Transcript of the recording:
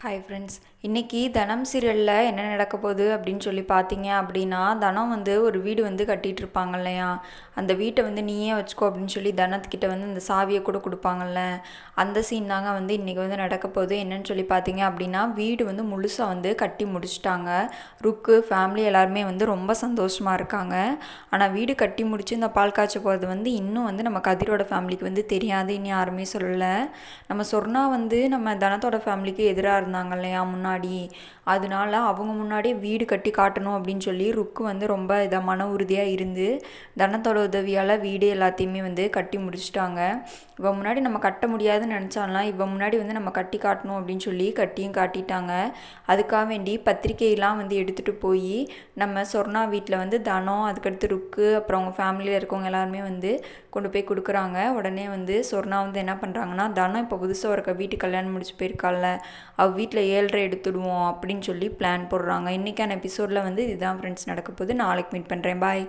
Hi friends, இன்றைக்கி தனம் சீரியலில் என்ன நடக்க போகுது அப்படின்னு சொல்லி பார்த்தீங்க அப்படின்னா, தனம் ஒரு வீடு கட்டிகிட்டு இருப்பாங்க இல்லையா, அந்த வீட்டை நீயே வச்சுக்கோ அப்படின்னு சொல்லி தனத்துக்கிட்ட அந்த சாவியை கூட கொடுப்பாங்கல்ல, அந்த சீன் தாங்க இன்றைக்கி நடக்க போகுது. என்னன்னு சொல்லி பார்த்தீங்க அப்படின்னா, வீடு முழுசாக கட்டி முடிச்சிட்டாங்க. ருக்கு ஃபேமிலி எல்லாருமே ரொம்ப சந்தோஷமாக இருக்காங்க. ஆனால் வீடு கட்டி முடித்து இந்த பால் காய்ச்ச போகிறது இன்னும் நம்ம கதிரோட ஃபேமிலிக்கு தெரியாது, இன்னும் யாருமே சொல்லலை. நம்ம சொர்ணா நம்ம தனத்தோட ஃபேமிலிக்கு எதிராக இருந்தாங்க இல்லையா முன்னாடி, அதனால அவங்க முன்னாடியே வீடு கட்டி காட்டணும் அப்படின்னு சொல்லி ருக்கு ரொம்ப இதாக மன உறுதியாக இருந்து தனத்தோட உதவியால் வீடு எல்லாத்தையுமே கட்டி முடிச்சிட்டாங்க. இவன் முன்னாடி நம்ம கட்ட முடியாதுன்னு நினச்சாலாம், இவன் முன்னாடி நம்ம கட்டி காட்டணும் அப்படின்னு சொல்லி கட்டியும் காட்டிட்டாங்க. அதுக்காக வேண்டி பத்திரிக்கையெல்லாம் எடுத்துகிட்டு போய் நம்ம சொர்ணா வீட்டில் தனம், அதுக்கடுத்து ருக்கு, அப்புறம் அவங்க ஃபேமிலியில் இருக்கவங்க எல்லாருமே கொண்டு போய் கொடுக்குறாங்க. உடனே சொர்ணா என்ன பண்ணுறாங்கன்னா, தனம் இப்போ புதுசாக இருக்க வீட்டுக்கு கல்யாணம் முடிச்சு போயிருக்கால, வீட்டில் 7:30 எடுத்துடுவோம் அப்படின்னு சொல்லி பிளான் போடுறாங்க. இன்றைக்கான எபிசோடில் இதுதான் ஃப்ரெண்ட்ஸ் நடக்க போகுது. நாளைக்கு மீட் பண்ணுறேன். பாய்.